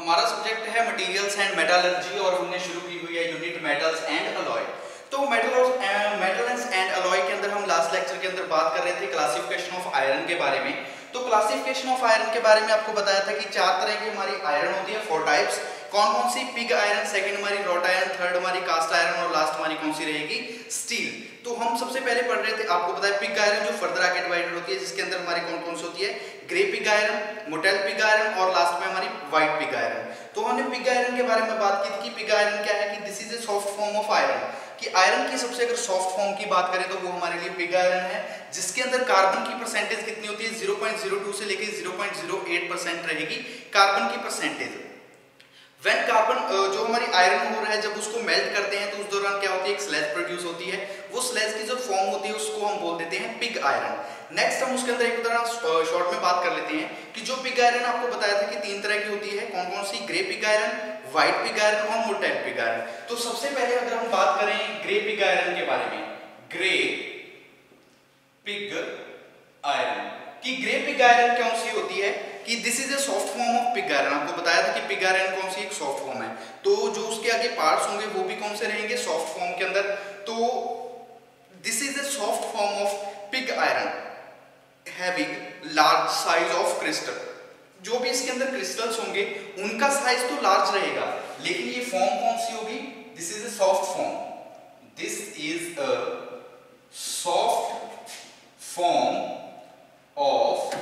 हमारा सब्जेक्ट है materials and metallurgy और हमने शुरू की हुई है यूनिट मेटल्स एंड अलॉय। तो मेटल्स एंड अलॉय के अंदर हम लास्ट लेक्चर के अंदर बात कर रहे थे क्लासिफिकेशन ऑफ आयरन के बारे में। तो क्लासिफिकेशन ऑफ आयरन के बारे में आपको बताया था कि चार तरह की हमारी आयरन होती है, 4 टाइप्स। कौन कौन सी? पिग आयरन, सेकंड हमारी रॉट आयरन, थर्ड हमारी कास्ट आयरन और लास्ट हमारी कौन सी रहेगी? स्टील। तो हम सबसे पहले पढ़ रहे थे, आपको बताया पिग आयरन जो फर्दर आगे डिवाइडेड होती है, जिसके अंदर हमारी कौन कौन सी होती है? Grey pig iron, motel pig iron और लास्ट में हमारी व्हाइट पिग आयरन। तो हमने पिग आयरन के बारे में बात की थी कि पिग आयरन क्या है, कि this is a soft form of iron, कि आयरन की सबसे अगर सॉफ्ट फॉर्म की बात करें तो वो हमारे लिए पिग आयरन है, जिसके अंदर कार्बन की परसेंटेज कितनी होती है? 0.02 से लेकर 0.08% रहेगी कार्बन की परसेंटेज। व्हेन कार्बन जो हमारी आयरन हो रहा है, जब उसको मेल्ट करते हैं तो उस दौरान क्या होती है? एक स्लेज प्रोड्यूस होती है। वो स्लेज की जो फॉर्म होती है उसको हम बोल देते हैं पिग आयरन। नेक्स्ट हम उसके अंदर एक उदाहरण शॉर्ट में बात कर लेते हैं कि जो पिग आयरन आपको बताया था कि 3 तरह की होती है, कौन कौन सी? Grey pig iron, white pig iron और मोटेल पिग आयरन। तो सबसे पहले अगर हम बात करें ग्रे पिग आयरन के बारे में, ग्रे पिग आयरन, कि ग्रे पिग आयरन कौन सी होती है, कि this is a soft form of pig iron. आपको बताया था कि पिग आयरन कौन सी? एक सॉफ्ट फॉर्म है। तो जो उसके आगे पार्ट्स होंगे वो भी कौन से रहेंगे? सॉफ्ट फॉर्म के अंदर। तो this is a soft form of pig iron having large size of crystal. जो भी इसके अंदर क्रिस्टल्स होंगे उनका साइज तो लार्ज रहेगा, लेकिन ये फॉर्म कौन सी होगी? This is a soft form, this is a soft form of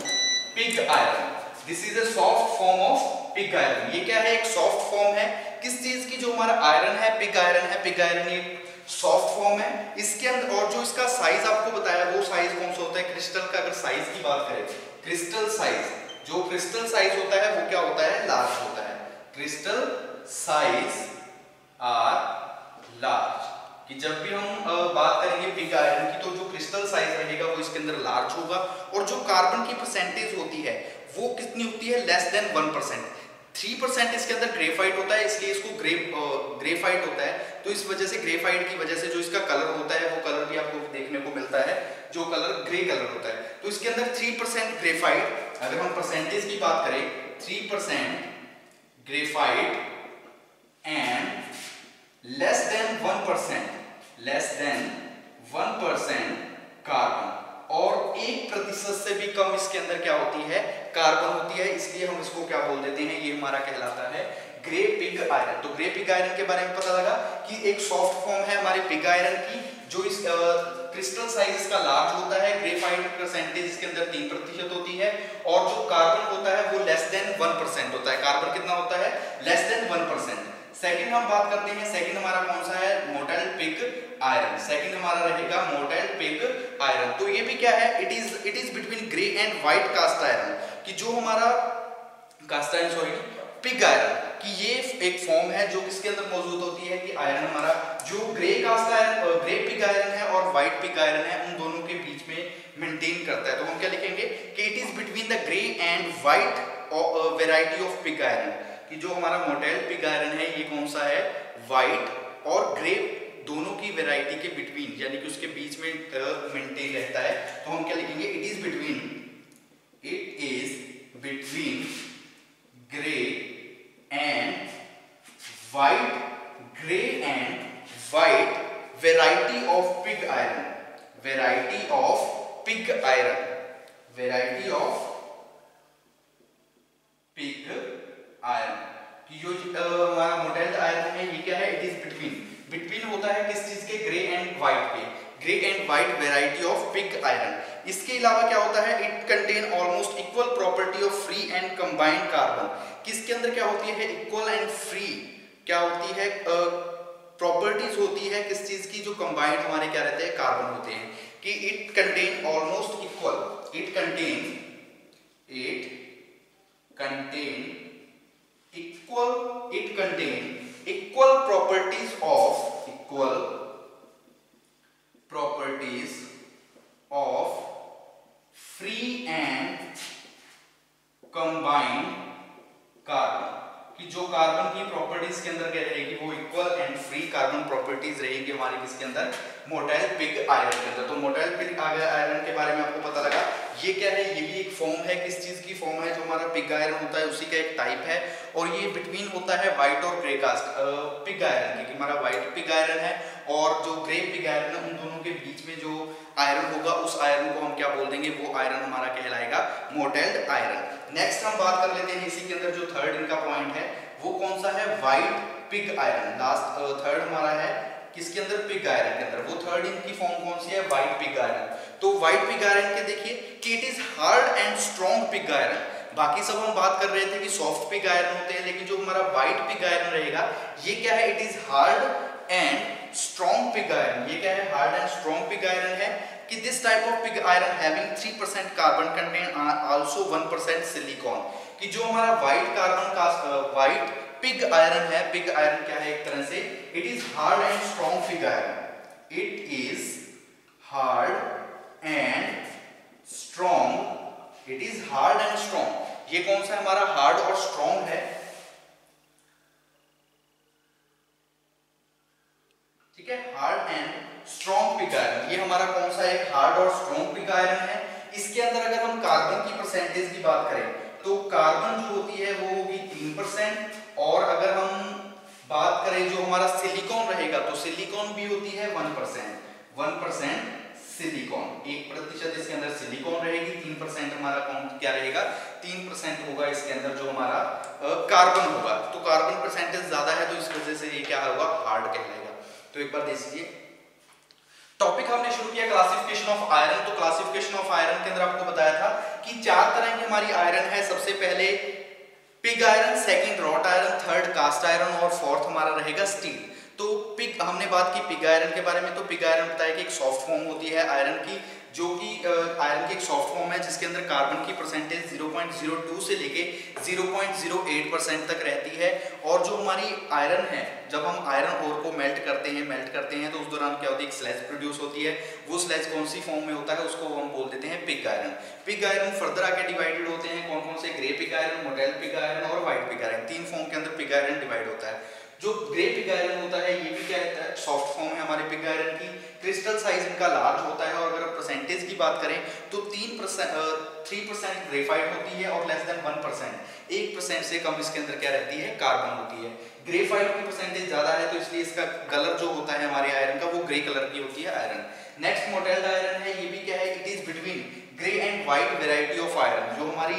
pig iron, this is a soft form of pig iron. ये क्या है? एक सॉफ्ट फॉर्म है किस चीज की? जो हमारा आयरन है, पिग आयरन है। पिग आयरन एक सॉफ्ट फॉर्म है इसके अंदर, और जो इसका साइज आपको बताया वो साइज कौन सा होता है? क्रिस्टल का अगर साइज की बात करें, क्रिस्टल साइज, जो क्रिस्टल साइज होता है वो क्या होता है? लार्ज होता है। क्रिस्टल साइज आर लार्ज, कि जब भी हम बात करेंगे पिग आयरन की तो जो क्रिस्टल साइज रहेगा वो इसके अंदर लार्ज होगा, और जो कार्बन की परसेंटेज होती है वो कितनी होती है? Less than 1%। 3% इसके अंदर ग्रेफाइट होता है, इसलिए इसको ग्रेफाइट होता है। तो इस वजह से ग्रेफाइट की वजह से जो इसका कलर होता है वो कलर भी आपको देखने को मिलता है, जो कलर ग्रे कलर होता है। तो इसके अंदर 3% ग्रेफाइट, अगर हम परसेंटेज की बात करें, 3% graphite and less than 1% carbon, और 1% से भी कम इसके अंदर क्या होती है? कार्बन होती है। इसलिए हम इसको क्या बोल देते हैं? ये हमारा कहलाता है ग्रे पिग आयरन। तो ग्रे पिग आयरन के बारे में पता लगा कि एक सॉफ्ट फॉर्म है हमारे पिग आयरन की, जो इस क्रिस्टल साइज इसका लार्ज होता है, ग्रेफाइट परसेंटेज इसके अंदर 3% होती है, और जो कार्बन होता है वो लेस देन 1% होता है। कार्बन कितना होता है? Less than 1%। सेकंड हम बात करते हैं, सेकंड हमारा कौन सा है? Motel pig iron. सेकंड हमारा रहेगा मोटेल पिग आयरन। तो ये भी क्या है? It is between grey and white cast iron, कि जो हमारा cast iron, sorry, pig iron, कि ये एक फॉर्म है जो किसके अंदर मौजूद होती है, कि आयरन हमारा जो grey cast iron, grey pig iron है और व्हाइट पिग आयरन है, उन दोनों के बीच में मेंटेन करता है। तो हम क्या लिखेंगे कि it is between the grey and white variety of pig iron, कि जो हमारा मोटेल पिग आयरन है ये कौन सा है? व्हाइट और ग्रे दोनों की वैरायटी के बिटवीन, यानी कि उसके बीच में मेंटेन रहता है। तो हम क्या लिखेंगे? It is between grey and white, grey and white variety of pig iron, variety of pig iron, variety of pig iron, कि जो हमारा मोटेल आयरन है ये क्या है? इट इज बिटवीन होता है किस चीज के? ग्रे एंड व्हाइट के, grey and white variety of pig iron. इसके अलावा क्या होता है? It contain almost equal property of free and combined carbon. किसके अंदर क्या होती है? इक्वल एंड फ्री क्या होती है? प्रॉपर्टीज होती है किस चीज की? जो कंबाइंड हमारे क्या रहते हैं? कार्बन होते हैं, कि it contain almost equal, it contain equal properties of free and combined carbon, कि जो कार्बन की प्रॉपर्टीज के अंदर क्या रहेगी, वो equal and free carbon properties रहेगी हमारी किसके अंदर, मोटाइल पिग आयरन के अंदर। तो मोटाइल पिग आयरन के बारे में आपको पता लगा। ये क्या है, ये भी एक फॉर्म है, किस चीज की फॉर्म है, जो हमारा पिग आयरन होता है उसी का एक टाइप है। और ये बिटवीन होता है व्हाइट और ग्रे कास्ट पिग आयरन, क्योंकि हमारा व्हाइट पिग आयरन है और जो ग्रे पिग आयरन है, उन दोनों के बीच में जो आयरन होगा उस आयरन को हम क्या बोल देंगे, वो आयरन हमारा कहलाएगा मोटेल्ड आयरन। नेक्स्ट हम बात कर लेते हैं इसी के अंदर जो थर्ड इनका पॉइंट है वो कौन सा है, white pig iron. Last third हमारा है किसके अंदर, पिग आयरन के अंदर। वो थर्ड इनकी फॉर्म कौन सी है, व्हाइट पिग आयरन। तो व्हाइट पिग आयरन के देखिए कि it is hard and strong pig iron. बाकी सब हम बात कर रहे थे कि सॉफ्ट पिग आयरन होते हैं, लेकिन जो हमारा व्हाइट पिग आयरन रहेगा ये क्या है, it is hard and strong pig iron. ये क्या है, hard and strong pig iron है कि this type of pig iron having 3% carbon content also 1% silicon. कि जो हमारा व्हाइट कार्बन का व्हाइट पिग आयरन है, पिग आयरन क्या है, एक तरह से it is hard and strong pig iron. It is hard and strong, it is hard and strong. ये कौन सा हमारा हार्ड और स्ट्रॉन्ग है, ठीक है, hard and strong pig iron. ये हमारा कौन सा एक हार्ड और स्ट्रॉन्ग पिग आयरन है। इसके अंदर अगर हम कार्बन की परसेंटेज की बात करें तो कार्बन जो होती है वो होगी 3%। और अगर हम बात करें जो हमारा सिलिकॉन रहेगा तो सिलिकॉन भी होती है 1% सिलिकॉन, 1% इसके अंदर सिलिकॉन रहेगी। 3% हमारा कौन क्या रहेगा, 3% होगा इसके अंदर जो हमारा कार्बन होगा। तो कार्बन परसेंटेज ज्यादा है तो इस वजह से ये क्या होगा, हार्ड कहलाएगा। तो एक बार देखिए टॉपिक हमने शुरू किया क्लासिफिकेशन ऑफ आयरन। तो क्लासिफिकेशन ऑफ आयरन के अंदर आपको बताया था कि 4 तरह की हमारी आयरन है। सबसे पहले pig iron, second wrought iron, third cast iron और फोर्थ हमारा रहेगा स्टील। तो पिग हमने बात की पिग आयरन के बारे में। तो पिग आयरन बताया कि एक सॉफ्ट फॉर्म होती है आयरन की, जो कि आयरन की एक सॉफ्ट फॉर्म है जिसके अंदर कार्बन की परसेंटेज 0.02 से लेके 0.08% तक रहती है। और जो हमारी आयरन है, जब हम आयरन ओर को मेल्ट करते हैं तो उस दौरान क्या होती है, एक स्लैज प्रोड्यूस होती है। वो स्लैज कौन सी फॉर्म में होता है, उसको हम बोल देते हैं pig iron. Pig iron further आके डिवाइडेड होते हैं कौन कौन से, grey pig iron, motel pig iron और व्हाइट पिग आयरन। 3 फॉर्म के अंदर पिग आयरन डिवाइड होता है। जो ग्रे पिग आयरन होता है ये भी क्या रहता है, सॉफ्ट फॉर्म है हमारे पिग आयरन की। क्रिस्टल साइज इनका लार्ज होता है। और अगर परसेंटेज की बात करें तो 3% ग्रेफाइट होती है और लेस देन 1% से कम इसके अंदर क्या रहती है, कार्बन होती है। ग्रेफाइट की परसेंटेज ज्यादा है तो इसलिए इसका कलर जो होता है हमारे आयरन का वो ग्रे कलर की होती है आयरन। नेक्स्ट मोटेल्ड आयरन है। ये भी क्या है, it is between grey and white variety of iron. जो हमारी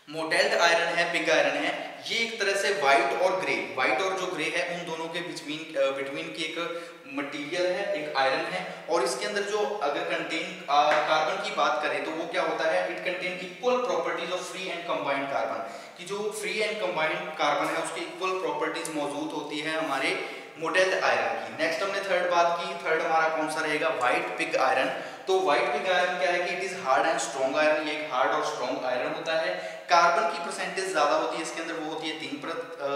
मोटेल्ड आयरन है, पिग आयरन है, ये एक तरह से व्हाइट और ग्रे, व्हाइट और जो ग्रे है उन दोनों के बिटवीन की एक मटेरियल है, एक आयरन है। और इसके अंदर जो अगर कार्बन की बात करें तो वो क्या होता है, it contain equal properties of free and combined carbon. कि जो फ्री एंड कंबाइंड कार्बन है उसकी इक्वल प्रॉपर्टीज मौजूद होती है हमारे मोटेल्ड आयरन की। नेक्स्ट हमने थर्ड बात की, थर्ड हमारा कौन सा रहेगा, व्हाइट पिग आयरन। तो व्हाइट पिग आयरन क्या है कि it is hard and strong iron. ये एक हार्ड और स्ट्रॉन्ग आयरन होता है। कार्बन की परसेंटेज ज्यादा होती है इसके अंदर, वो होती है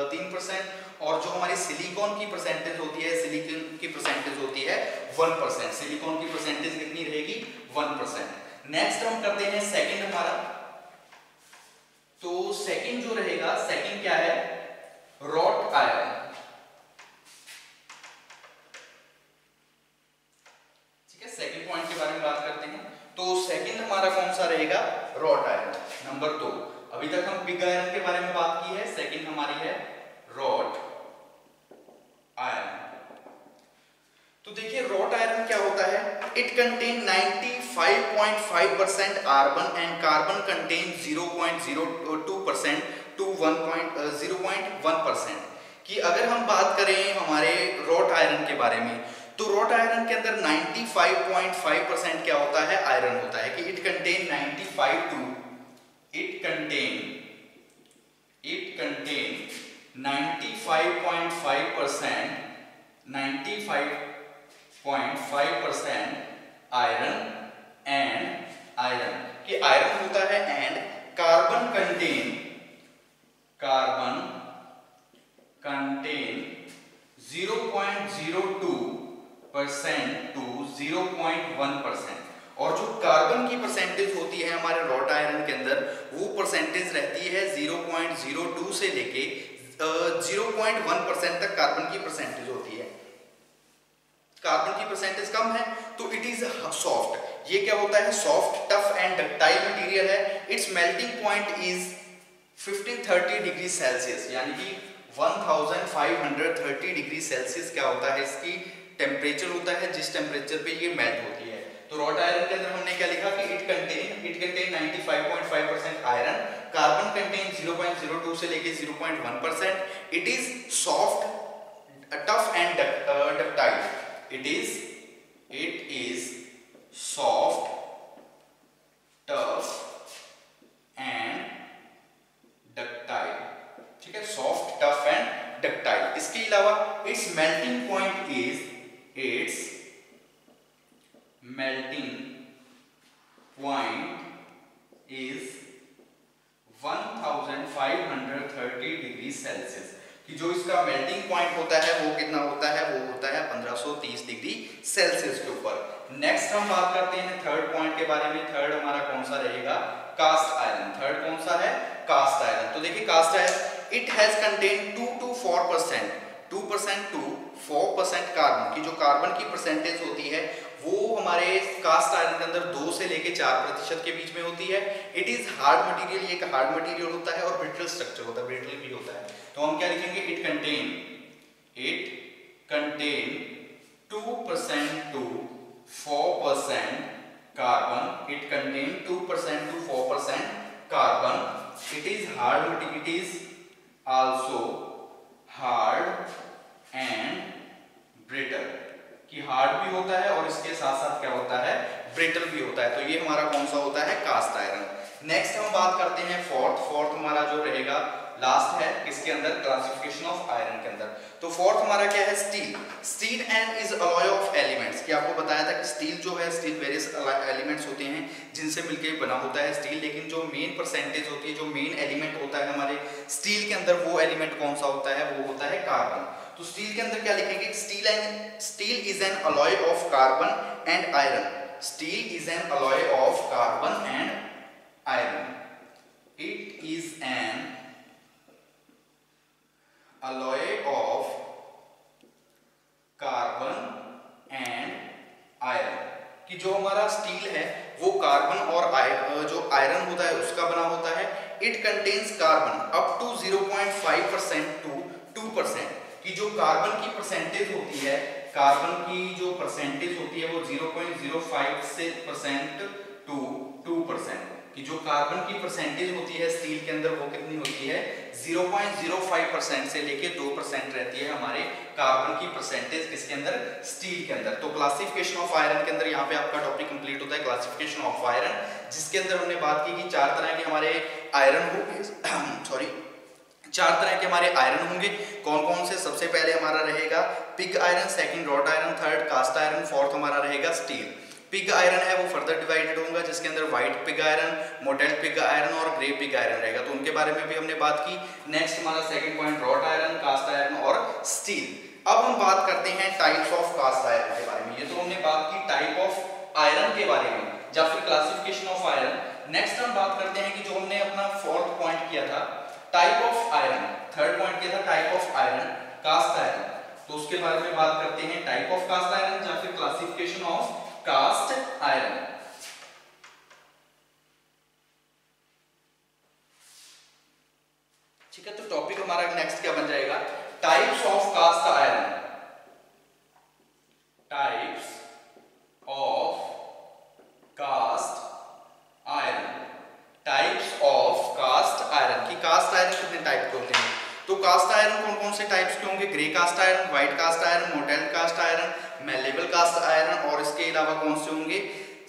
3%। और जो हमारी सिलिकॉन की परसेंटेज होती है, सिलिकॉन की परसेंटेज होती है 1%। सिलिकॉन की परसेंटेज कितनी रहेगी, 1%। नेक्स्ट हम करते हैं सेकंड हमारा। तो सेकंड जो रहेगा, सेकंड क्या है, रॉट आयरन। सेकंड पॉइंट के बारे में बात करते हैं। तो सेकंड हमारा कौन सा रहेगा, रॉट आयरन। नंबर 2, अभी तक हम पिग आयरन के बारे में बात की है, सेकंड हमारी है रॉट आयरन। तो देखिए रॉट आयरन क्या होता है, it contain 95.5% carbon and carbon content 0.02% to 0.1%। कि अगर हम बात करें हमारे रॉट आयरन के बारे में तो रॉट आयरन के अंदर 95.5% क्या होता है, आयरन होता है। कि it contain 95.5% iron and iron. कि आयरन होता है एंड कार्बन कंटेन 0.02% टू 0.1%। और जो कार्बन की परसेंटेज होती है हमारे रॉट आयरन के अंदर वो परसेंटेज रहती है 0.02 से लेके 0.1% तक कार्बन की परसेंटेज होती है। कार्बन की परसेंटेज कम है तो इट इज सॉफ्ट। ये क्या होता है? Soft, tough and ductile material है। Its melting point is 1530 degree Celsius, यानी कि 1530 डिग्री सेल्सियस क्या होता है? इसकी टेम्परेचर होता है जिस टेम्परेचर पे ये मेल्ट होती है। तो रॉट आयरन के अंदर हमने क्या लिखा कि it contain 95.5% iron, carbon content 0.02 से लेके 0.1%। It is soft, tough and ductile. it is soft, tough and ductile। ठीक है, soft, tough and ductile। इसके अलावा its melting point is 1530 degree Celsius. कि जो इसका मेल्टिंग पॉइंट होता है वो कितना होता है? वो होता है 1530 डिग्री सेल्सियस के ऊपर। नेक्स्ट हम बात करते हैं थर्ड पॉइंट के बारे में। थर्ड हमारा कौन सा रहेगा? Cast iron. थर्ड कौन सा है? Cast iron. तो देखिए cast iron it has contain 2 to 4%, 2% to 4% carbon. की जो कार्बन की परसेंटेज होती है वो हमारे कास्ट आयरन के अंदर 2 से लेके 4% के बीच में होती है। इट इज हार्ड मटेरियल, ये एक हार्ड मटेरियल होता है और ब्रिटल स्ट्रक्चर होता है, ब्रिटल भी होता है। तो हम क्या लिखेंगे? It contain 2% to 4% carbon. It contain 2% to 4% carbon. It is hard, it is also hard and brittle. कि हार्ड भी होता है और इसके साथ साथ क्या होता है? ब्रिटल भी होता है। तो ये हमारा कौन सा होता है? Cast iron. नेक्स्ट हम बात करते हैं फोर्थ हमारा जो रहेगा लास्ट है किसके अंदर? क्लासिफिकेशन ऑफ आयरन के अंदर। तो फोर्थ हमारा क्या है? Steel and is alloy of elements. कि आपको बताया था कि स्टील जो है, स्टील वेरियस एलिमेंट्स होते हैं जिनसे मिलकर बना होता है स्टील, लेकिन जो मेन परसेंटेज होती है, जो मेन एलिमेंट होता है हमारे स्टील के अंदर, वो एलिमेंट कौन सा होता है? वो होता है कार्बन। तो स्टील के अंदर क्या लिखेंगे? Steel is an alloy of carbon and iron. Steel is an alloy of carbon and iron. It is N alloy of carbon and iron। कि जो हमारा स्टील है वो कार्बन और जो आयरन होता है उसका बना होता है। It contains carbon up to 0.5% to 2%। कि जो कार्बन की परसेंटेज होती है, कार्बन की जो परसेंटेज होती है वो 0.05% to 2%। कि जो कार्बन की परसेंटेज होती है स्टील के अंदर वो कितनी होती है? 0.05% से लेके 2% रहती है हमारे कार्बन की परसेंटेज किसके अंदर? स्टील के अंदर। तो क्लासिफिकेशन ऑफ आयरन के अंदर यहाँ पे आपका टॉपिक कंप्लीट होता है, क्लासिफिकेशन ऑफ आयरन, जिसके अंदर हमने बात की कि 4 तरह के हमारे आयरन होंगे। सॉरी, 4 तरह के हमारे आयरन होंगे। कौन कौन से? सबसे पहले हमारा रहेगा pig iron, second wrought iron, third cast iron, fourth हमारा रहेगा स्टील। पिग आयरन है वो फर्दर डिवाइडेड होगा जिसके अंदर white pig iron, motel pig iron और ग्रे पिग आयरन रहेगा। तो उनके बारे में भी हमने बात की। नेक्स्ट हमारा second point wrought iron, cast iron और स्टील। अब हम बात करते हैं टाइप्स ऑफ कास्ट आयरन के बारे में। ये तो हमने बात की टाइप ऑफ आयरन के बारे में या फिर क्लासिफिकेशन ऑफ आयरन। नेक्स्ट हम बात करते हैं कि जो हमने अपना फोर्थ पॉइंट किया था type of iron, third point किया था type of iron, cast iron. तो उसके बारे में बात करते हैं टाइप ऑफ कास्ट आयरन या फिर क्लासिफिकेशन ऑफ कास्ट आयरन। ठीक है, तो टॉपिक हमारा नेक्स्ट क्या बन जाएगा? Types of cast iron. Types of cast iron. Types of cast iron. की कास्ट आयरन कितने टाइप के होते हैं? तो कास्ट आयरन कौन कौन से टाइप्स के होंगे? Grey cast iron, white cast iron, mottled cast iron, malleable cast iron और इसके अलावा कौन से होंगे?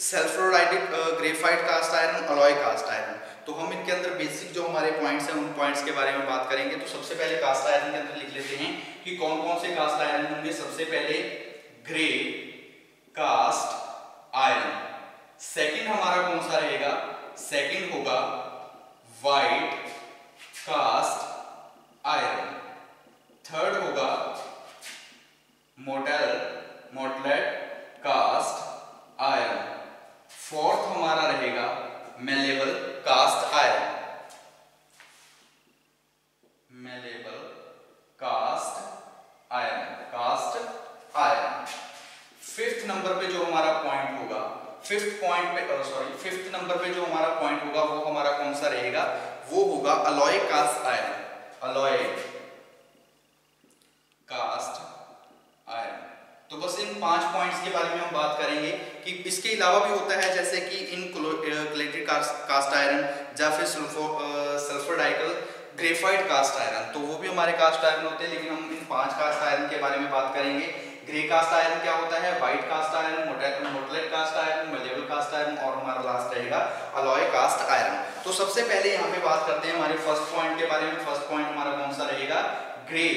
सल्फ्यूराइड graphite cast iron, alloy cast iron. तो हम इनके अंदर बेसिक जो हमारे पॉइंट्स हैं उन पॉइंट्स के बारे में बात करेंगे। तो सबसे पहले कास्ट आयरन के अंदर लिख लेते हैं कि कौन कौन से कास्ट आयरन होंगे। सबसे पहले ग्रे कास्ट आयरन। सेकंड हमारा कौन सा रहेगा? सेकंड होगा व्हाइट कास्ट आयरन। थर्ड होगा मोटेलेट कास्ट आयरन। फोर्थ हमारा रहेगा malleable cast iron. Malleable number पे जो हमारा पॉइंट होगा, फिफ्थ नंबर पे जो हमारा पॉइंट होगा वो हमारा कौन सा रहेगा, वो होगा alloy cast iron. Alloy cast iron. तो बस इन 5 पॉइंट्स के बारे में हम बात करेंगे कि इसके अलावा भी होता है, जैसे कि इनक्लेटेड कास्ट आयरन या फिर सल्फर डाइकल ग्रेफाइट कास्ट आयरन, तो वो भी हमारे कास्ट आयरन होते हैं, लेकिन हम इन 5 कास्ट आयरन के बारे में बात करेंगे। ग्रे कास्ट आयरन क्या होता है, white cast iron, mottled cast iron, malleable cast iron और हमारा लास्ट रहेगा अलॉय कास्ट आयरन। तो सबसे पहले यहाँ पे बात करते हैं हमारे फर्स्ट पॉइंट के बारे में। फर्स्ट पॉइंट हमारा कौन सा रहेगा, grey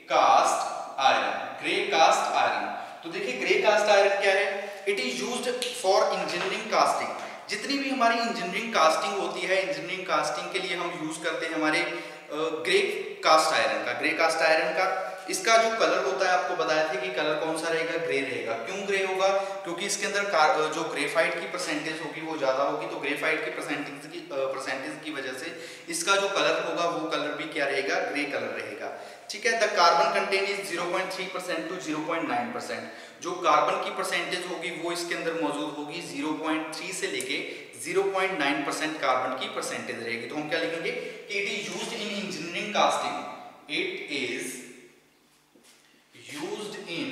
cast iron. Grey cast iron, तो देखिए ग्रे कास्ट आयरन क्या है, it is used for engineering casting. जितनी भी हमारी इंजीनियरिंग कास्टिंग होती है, इंजीनियरिंग कास्टिंग के लिए हम यूज करते हैं हमारे ग्रे कास्ट आयरन का। ग्रे कास्ट आयरन का इसका जो कलर होता है, आपको बताया था कि कलर कौन सा रहेगा, ग्रे रहेगा। क्यों ग्रे होगा, क्योंकि इसके अंदर जो ग्रेफाइट की परसेंटेज होगी वो ज्यादा होगी, तो ग्रेफाइट की परसेंटेज की वजह से इसका जो कलर होगा वो कलर भी क्या रहेगा, ग्रे कलर रहेगा। ठीक है। The carbon content is 0.3% to 0.9%। जो कार्बन की परसेंटेज होगी वो इसके अंदर मौजूद होगी 0.3 से लेके 0.9% कार्बन की परसेंटेज रहेगी। तो हम क्या लिखेंगे कि it is used in engineering casting. It is used in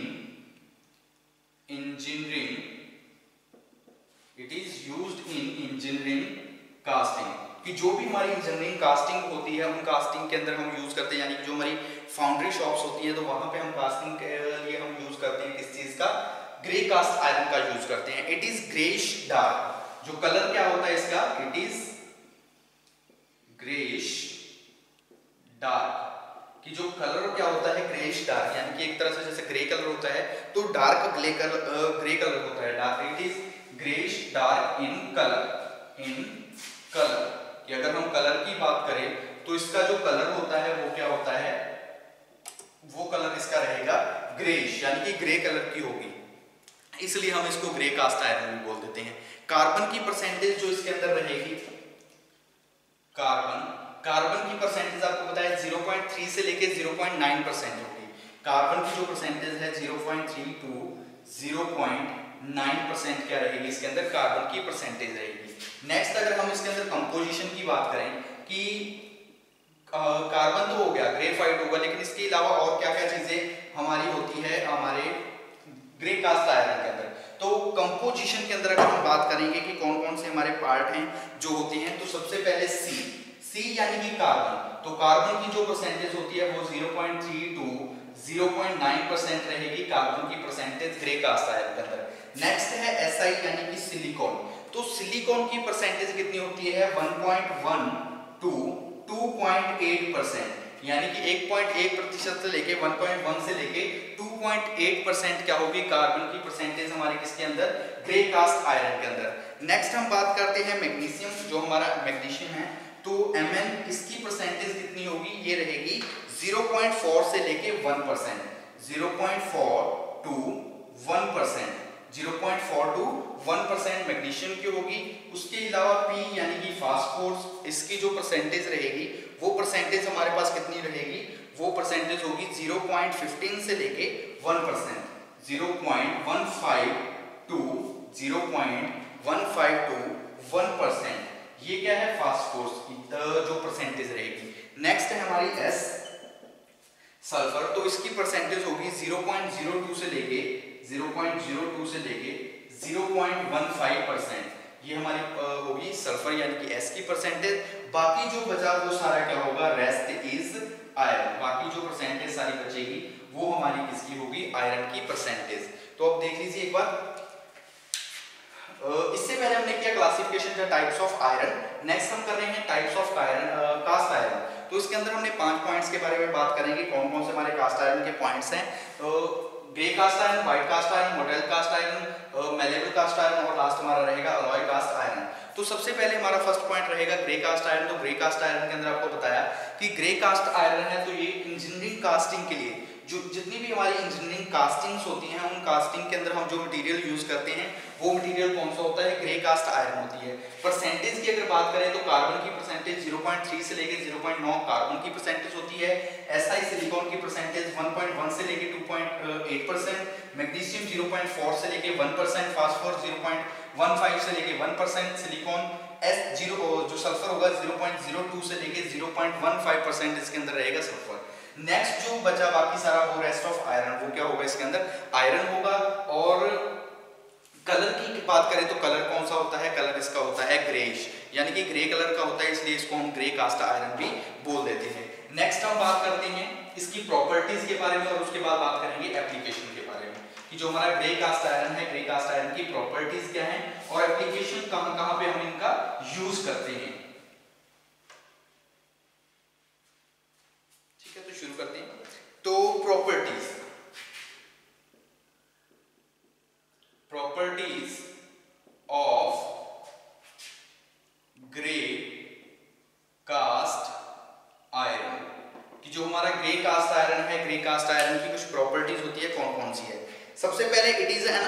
engineering, it is used in engineering casting, कि जो भी हमारी इंजीनियरिंग कास्टिंग होती है उन कास्टिंग के अंदर हम यूज करते हैं, यानी कि जो हमारी फाउंड्री शॉप्स होती हैं तो वहां पे हम कास्टिंग के लिए हम यूज करते हैं किस चीज का, ग्रे कास्ट आयरन का यूज करते हैं। It is greyish dark. जो कलर क्या होता है इसका, इट इज ग्रेइश डार्क, कि जो कलर क्या होता है ग्रेइश डार्क, यानी कि एक तरह से जैसे ग्रे कलर होता है तो डार्क ग्रे कलर होता है dark. It is greyish dark in colour, कि अगर हम कलर की बात करें तो इसका जो कलर होता है वो क्या होता है, वो कलर इसका रहेगा ग्रेइश, यानी कि ग्रे कलर की होगी, इसलिए हम इसको ग्रे कास्ट आयरन भी बोल देते हैं। कार्बन की परसेंटेज जो इसके अंदर रहेगी, कार्बन की परसेंटेज आपको पता है 0.3 से लेके 0.9% होगी। कार्बन की जो परसेंटेज है 0.3 टू 0.9% क्या रहेगी, इसके अंदर कार्बन की परसेंटेज रहेगी। नेक्स्ट अगर हम इसके अंदर कंपोजिशन की बात करें कि कार्बन तो हो गया, ग्रेफाइट होगा, लेकिन इसके अलावा और क्या क्या चीजें हमारी होती है हमारे ग्रे कास्ट आयरन के अंदर। तो कंपोजिशन के अंदर अगर हम बात करेंगे कि कौन कौन से हमारे पार्ट हैं जो होते हैं, तो सबसे पहले सी यानी कि कार्बन। तो कार्बन की जो परसेंटेज होती है वो 0.3 टू 0.9% रहेगी कार्बन की परसेंटेज ग्रे कास्ट आयरन के अंदर। नेक्स्ट है SI यानी कि सिलिकॉन। तो सिलिकॉन की परसेंटेज कितनी होती है, 1.1 टू 2.8%, यानी कि 1.1% से लेके 1.1 से लेके 2.8% क्या होगी कार्बन की परसेंटेज हमारे किसके अंदर, ग्रे कास्ट आयरन के अंदर। नेक्स्ट हम बात करते हैं मैग्नीशियम। जो हमारा मैग्नीशियम है तो Mn इसकी परसेंटेज कितनी होगी, ये रहेगी 0.4 से लेके 1%, 0.4 टू 1%, 0.4 टू 1% मैग्नीशियम की होगी। उसके अलावा P यानी कि फास्फोरस, इसकी जो परसेंटेज रहेगी वो परसेंटेज हमारे पास कितनी रहेगी, वो परसेंटेज होगी 0.15 से लेके 1%, 0.15 टू 0.15 टू 1%। ये क्या है, फास्फोरस की जो परसेंटेज रहेगी। नेक्स्ट है हमारी S सल्फर। तो इसकी परसेंटेज होगी 0.02 से लेके 0.15%, ये हमारी होगी सल्फर यानी कि S की परसेंटेज। बाकी जो बचा वो सारा क्या होगा, रेस्ट इज आयरन। बाकी जो परसेंटेज सारी बचेगी वो हमारी किसकी होगी, आयरन की परसेंटेज। तो अब देख लीजिए एक बार, इससे पहले हमने किया क्लासिफिकेशन या टाइप्स ऑफ आयरन। नेक्स्ट हम कर रहे हैं types of iron, cast iron. तो इसके अंदर हमने 5 पॉइंट्स के बारे में बात करेंगे, कौन कौन से हमारे कास्ट आयरन के पॉइंट्स हैं। तो grey cast iron, white cast iron, mottled cast iron, malleable cast iron और लास्ट हमारा रहेगा अलॉय कास्ट आयरन। तो सबसे पहले हमारा फर्स्ट पॉइंट रहेगा ग्रे कास्ट आयरन। तो ग्रे कास्ट आयरन के अंदर आपको बताया कि ग्रे कास्ट आयरन है तो ये इंजीनियरिंग कास्टिंग के लिए जो जितनी भी हमारी इंजीनियरिंग कास्टिंग्स होती हैं उन कास्टिंग के अंदर हम जो मटेरियल यूज करते हैं वो मटेरियल कौन सा होता है, ग्रे कास्ट आयरन होती है। परसेंटेज की अगर बात करें तो कार्बन की परसेंटेज 0.3 से लेकर 0.9 कार्बन की परसेंटेज होती है। SI सिलिकॉन की परसेंटेज 1.1 0.1 से लेके 2.8%, मैग्नीशियम 0.4 से लेके 1%, फास्फोरस 0.15 से लेके 1%, सिलिकॉन S0 जो सल्फर होगा 0.02 से लेके 0.15% इसके अंदर रहेगा सल्फर। नेक्स्ट जो बचा बाकी सारा वो रेस्ट ऑफ आयरन, वो क्या होगा इसके अंदर आयरन होगा। और कलर की बात करें तो कलर कौन सा होता है, कलर इसका होता है ग्रेइश, यानी कि ग्रे कलर का होता है, इसलिए इसको हम ग्रे कास्ट आयरन भी बोल देते हैं। नेक्स्ट हम बात करते हैं इसकी प्रॉपर्टीज के बारे में और उसके बाद बात करेंगे एप्लीकेशन के बारे में कि जो हमारा ग्रे कास्ट आयरन है, ग्रे कास्ट आयरन की प्रॉपर्टीज क्या है और एप्लीकेशन कहां कहां पे हम इनका यूज करते हैं। ठीक है, तो शुरू करते हैं। तो properties of grey cast iron कि जो हमारा ग्रे कास्ट आयरन है, ग्रे कास्ट आयरन की कुछ प्रॉपर्टीज होती है, कौन कौन सी है। सबसे पहले it is an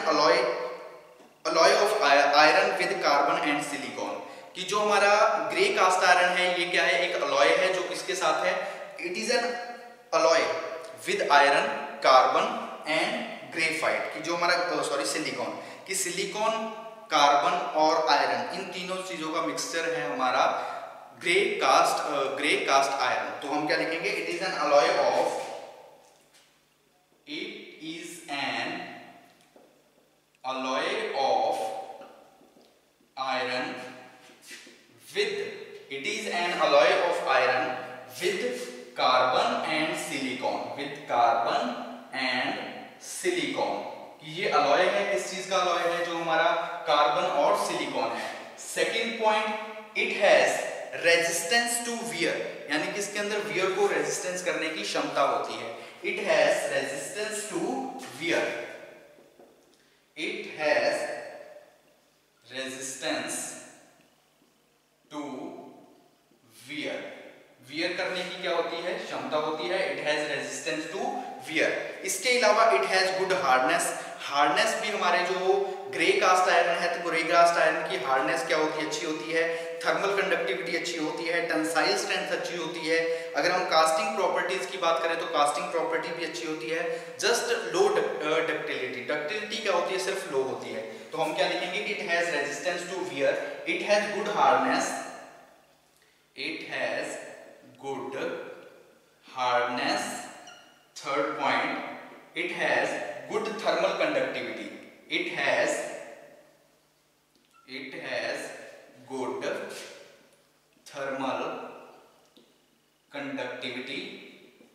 alloy of iron with carbon and silicon कि जो हमारा ग्रे कास्ट आयरन है ये क्या है, एक अलॉय है जो किसके साथ है, it is an alloy with iron, carbon and graphite कि जो हमारा सिलिकॉन कि सिलिकॉन, कार्बन और आयरन इन तीनों चीजों का मिक्सचर है हमारा ग्रे कास्ट आयरन। तो हम क्या लिखेंगे, it is an alloy of iron with carbon and silicon कि ये अलॉय है, किस चीज का अलॉय है, जो हमारा कार्बन और सिलिकॉन है। Second point, it has resistance to wear यानी कि इसके अंदर वियर को रेजिस्टेंस करने की क्षमता होती है। It has resistance to wear, it has resistance to wear, wear करने की क्या होती है, क्षमता होती है। It has resistance to wear. इसके अलावा it has good hardness, hardness भी हमारे जो ग्रे कास्ट आयरन है तो ग्रे कास्ट आयरन की हार्डनेस क्या होती है, अच्छी होती है। थर्मल कंडक्टिविटी अच्छी होती है, टेंसाइल स्ट्रेंथ अच्छी होती है। अगर हम कास्टिंग प्रॉपर्टीज की बात करें तो कास्टिंग प्रॉपर्टी भी अच्छी होती है। जस्ट लो डक्टिलिटी, डक्टिलिटी क्या होती है, सिर्फ लो होती है। तो हम क्या लिखेंगे कि it has resistance to wear, it has good hardness, it has good hardness. Third point, it has good thermal conductivity, it has good thermal conductivity,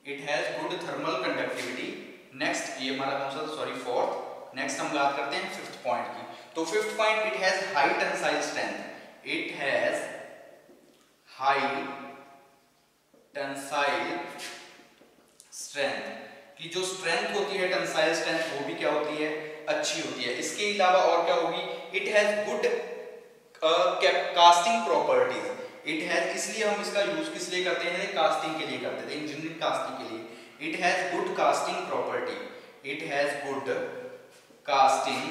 it has good thermal conductivity। Next ये हमारा कौन सा, fourth. Next हम बात करते हैं fifth point की। तो fifth point, it has high tensile strength, it has high tensile strength कि जो स्ट्रेंथ होती है, टेंसाइल स्ट्रेंथ, वो भी क्या होती है, अच्छी होती है। इसके अलावा और क्या होगी, it has good casting properties, it has, इसलिए हम इसका यूज किस लिए करते हैं, कास्टिंग के लिए करते थे, इंजीनियरिंग कास्टिंग के लिए। It has good casting property, it has good casting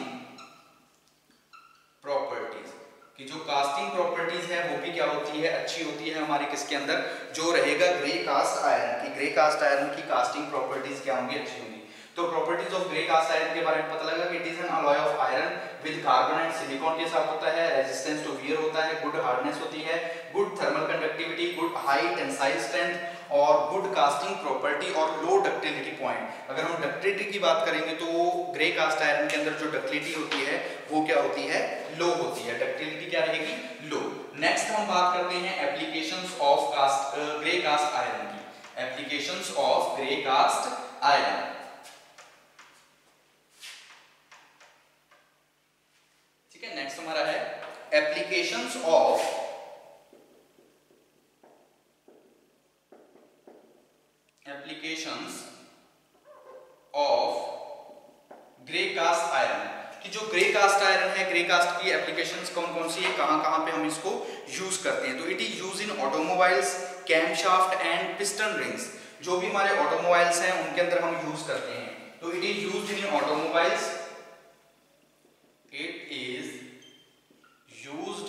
properties कि जो कास्टिंग प्रॉपर्टीज है वो भी क्या होती है, अच्छी होती है हमारे किसके अंदर, जो रहेगा ग्रे कास्ट आयरन की। ग्रे कास्ट आयरन की कास्टिंग प्रॉपर्टीज क्या होंगी, अच्छी होंगी। तो properties of grey cast iron के बारे में पता लगा कि it is an alloy of iron with carbon and silicon के साथ होता है, रेजिस्टेंस टू वियर होता है, गुड हार्डनेस होती है, good thermal conductivity, good high tensile strength और गुड कास्टिंग प्रॉपर्टी और लो डक्टिलिटी पॉइंट। अगर हम डक्टिलिटी की बात करेंगे तो ग्रे कास्ट आयरन के अंदर जो डक्टिलिटी होती है वो क्या होती है, लो होती है। डक्टिलिटी क्या रहेगी, लो। नेक्स्ट हम बात करते हैं applications of grey cast iron की। Applications of grey cast iron, ठीक है। नेक्स्ट हमारा है applications of grey cast iron कि जो ग्रे कास्ट आयरन है, ग्रे कास्ट की एप्लीकेशंस कौन कौन सी है, कहां पे हम इसको यूज करते हैं। तो it is use in automobiles, camshaft and piston rings. जो भी हमारे ऑटोमोबाइल्स हैं उनके अंदर हम यूज करते हैं। तो it is used in automobiles, it is used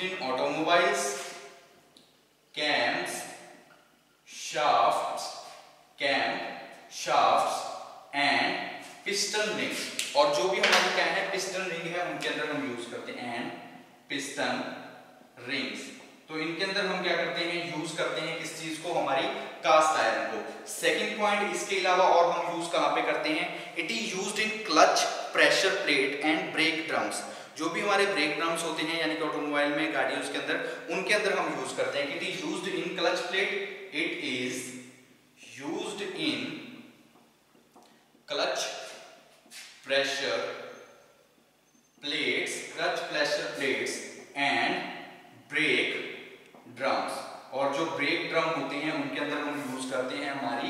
in automobiles, cams piston ring, और जो भी हमारी क्या है पिस्टन रिंग है उनके अंदर हम यूज करते हैं एंड पिस्टन रिंग्स। तो इनके अंदर हम क्या करते हैं यूज करते हैं किस चीज को, हमारी कास्ट आयरन को। सेकंड पॉइंट, इसके अलावा और हम यूज कहां पे करते हैं, it is used in clutch, pressure plate and brake drums. जो भी हमारे ब्रेक ड्रम्स होते हैं यानी कि ऑटोमोबाइल में, गाड़ियों के अंदर, उनके अंदर हम यूज करते हैं। It is used in clutch plate, it is used in clutch pressure plates and brake drums. और जो ब्रेक ड्रम होते हैं उनके अंदर हम यूज करते हैं हमारी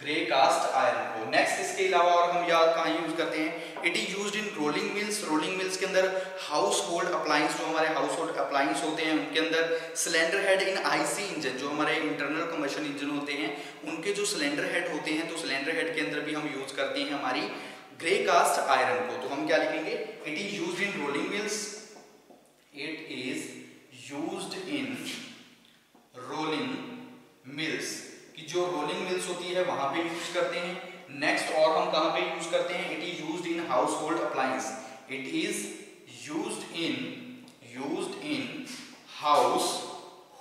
ग्रे कास्ट आयरन को। नेक्स्ट, इसके अलावा और हम याद कहाँ यूज करते हैं, it is used in rolling mills. Rolling mills के अंदर हाउस होल्ड अप्लायंस, जो हमारे हाउस होल्ड अप्लायंस होते हैं उनके अंदर, cylinder head in IC engine, जो हमारे इंटरनल कंबशन इंजन होते हैं उनके जो सिलेंडर हेड होते हैं, तो सिलेंडर हेड के अंदर भी हम यूज करते हैं हमारी ग्रे कास्ट आयरन को। तो हम क्या लिखेंगे, it is used in rolling mills, it is used in rolling mills, कि जो रोलिंग मिल्स होती है वहां पे यूज करते हैं। नेक्स्ट, और हम कहां पे यूज करते हैं, it is used in house hold appliance, it is used in house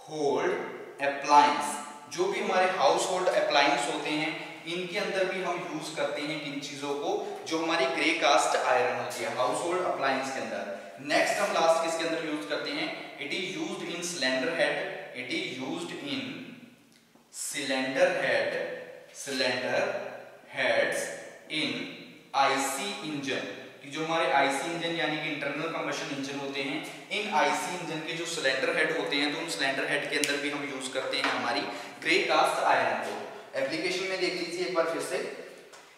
hold appliance. जो भी हमारे हाउस होल्ड अप्लायंस होते हैं इनके अंदर भी हम यूज करते हैं किन चीजों को, जो हमारी ग्रे कास्ट आयरन होती है हाउस होल्ड अप्लायंस के अंदर। नेक्स्ट, हम लास्ट किसके अंदर यूज करते हैं, it is used in cylinder head, it is used in cylinder heads in IC engine, कि जो हमारे आईसी इंजन यानी कि इंटरनल कंबशन इंजन होते हैं, इन आईसी इंजन के जो सिलेंडर हेड होते हैं तो उन सिलेंडर हेड के अंदर भी हम यूज करते हैं हमारी ग्रे कास्ट आयरन को। एप्लीकेशन में देख लीजिए एक बार फिर से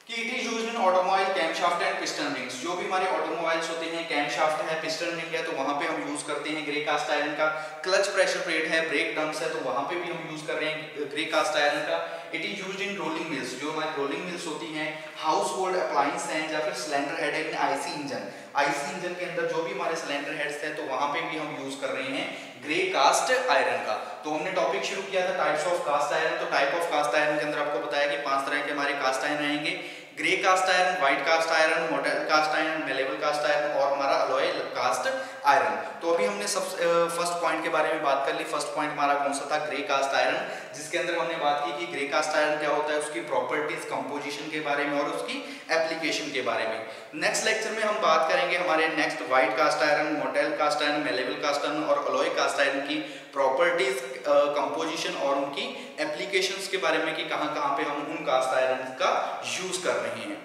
कि it is used in automobile camshaft and piston rings. जो भी हमारे ऑटोमोबाइल्स होते हैं, कैमशाफ्ट है, पिस्टन रिंग है, तो वहां पे हम यूज करते हैं ग्रे कास्ट आयरन का। क्लच प्रेशर प्लेट है, ब्रेक ड्रम्स है, तो वहां पे भी हम यूज कर रहे हैं ग्रे कास्ट आयरन का। It is used in rolling mills, जो हमारी रोलिंग मिल्स होती हैं, हाउस होल्ड अप्लायंस हैं, या फिर सिलेंडर हेड है in IC engine. IC engine के अंदर जो भी हमारे सिलेंडर हेड्स हैं तो वहां पे भी हम यूज कर रहे हैं ग्रे कास्ट आयरन का। तो हमने टॉपिक शुरू किया था टाइप्स ऑफ कास्ट आयरन। तो टाइप ऑफ कास्ट आयरन के अंदर आपको बताया कि 5 तरह के हमारे कास्ट आयरन रहेंगे, grey cast iron, white cast iron, mottled cast iron, malleable cast iron और हमारा अलॉय कास्ट आयरन। तो अभी हमने फर्स्ट पॉइंट के बारे में बात कर ली। फर्स्ट पॉइंट हमारा कौन सा था, ग्रे कास्ट आयरन, जिसके अंदर हमने बात की कि ग्रे कास्ट आयरन क्या होता है, उसकी प्रॉपर्टीज, कंपोजिशन के बारे में और उसकी एप्लीकेशन के बारे में। नेक्स्ट लेक्चर में हम बात करेंगे हमारे next white cast iron, mottled cast iron, malleable cast iron और अलॉय कास्ट आयरन की प्रॉपर्टीज, कंपोजिशन और उनकी एप्लीकेशंस के बारे में कि कहां-कहां पे हम उन कास्ट आयरन का यूज कर रहे हैं।